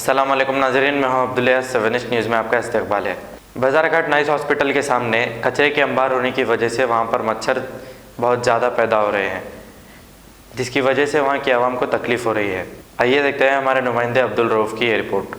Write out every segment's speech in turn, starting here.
अस्सलाम वालेकुम नाज़रीन, मैं हूं अब्दुल्ला। 7 न्यूज़ में आपका इस्तकबाल है। बाज़ार घाट नाइस हॉस्पिटल के सामने कचरे के अंबार होने की वजह से वहां पर मच्छर बहुत ज़्यादा पैदा हो रहे हैं, जिसकी वजह से वहां की आवाम को तकलीफ़ हो रही है। आइए देखते हैं हमारे नुमाइंदे अब्दुल रऊफ़ की ये रिपोर्ट।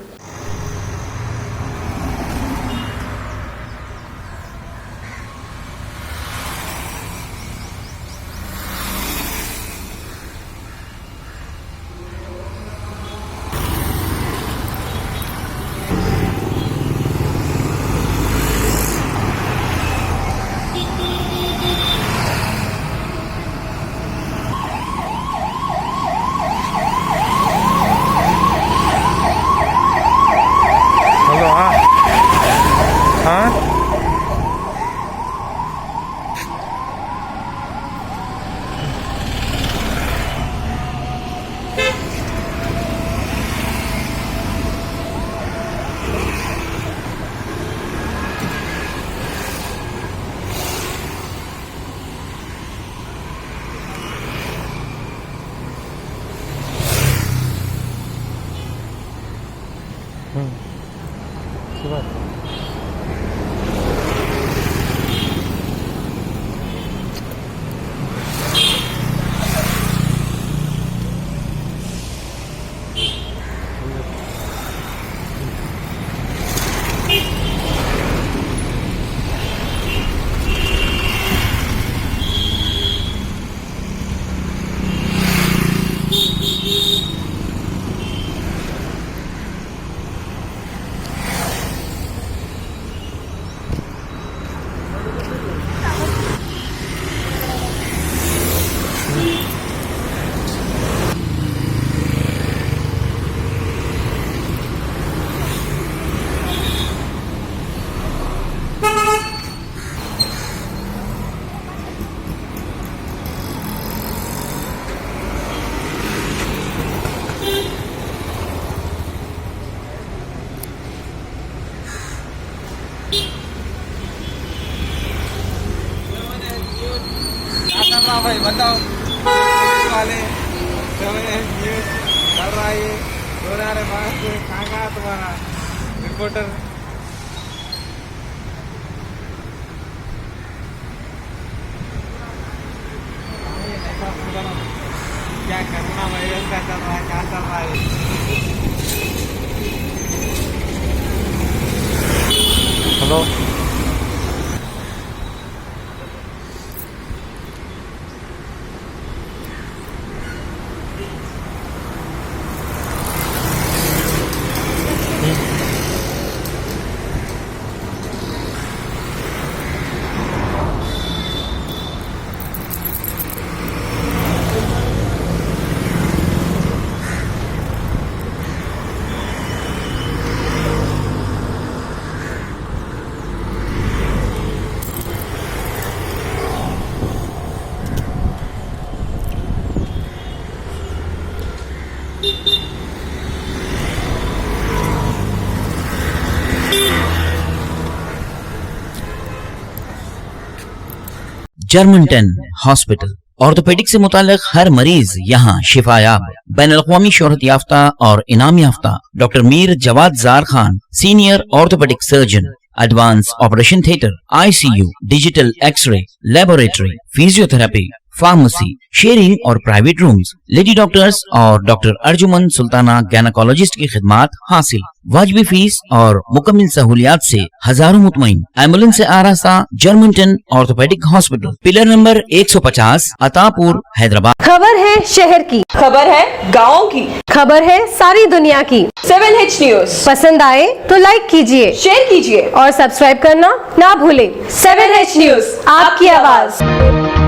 भाई बताओ वाले चल रहा है ये कहाँ तुम्हारा रिपोर्टर। क्या करना भाई, क्या चल रहा है, क्या चल रहा है। हेलो, जर्मनटन हॉस्पिटल ऑर्थोपेडिक से मुताल्लिक हर मरीज यहाँ शिफायाब। बैनुल-अक़वामी शोहरत याफ्ता और इनाम याफ्ता doctor Mir Jawad Jar Khan, senior orthopaedic surgeon, advance operation theatre, ICU, digital x-ray, laboratory, physiotherapy, pharmacy, sharing और प्राइवेट रूम्स, लेडी डॉक्टर्स और डॉक्टर अर्जुमन सुल्ताना गैनकोलॉजिस्ट की खिदमात हासिल। वाजिबी फीस और मुकम्मल सहूलियात से हजारों मुतमईन। एम्बुलेंस से आरास्ता Germanton orthopaedic hospital, pillar number 150, Attapur, Hyderabad. खबर है शहर की, खबर है गाँव की, खबर है सारी दुनिया की। 7H न्यूज़ पसंद आए तो लाइक कीजिए, शेयर कीजिए और सब्सक्राइब करना ना भूले। 7H न्यूज़, आपकी आवाज।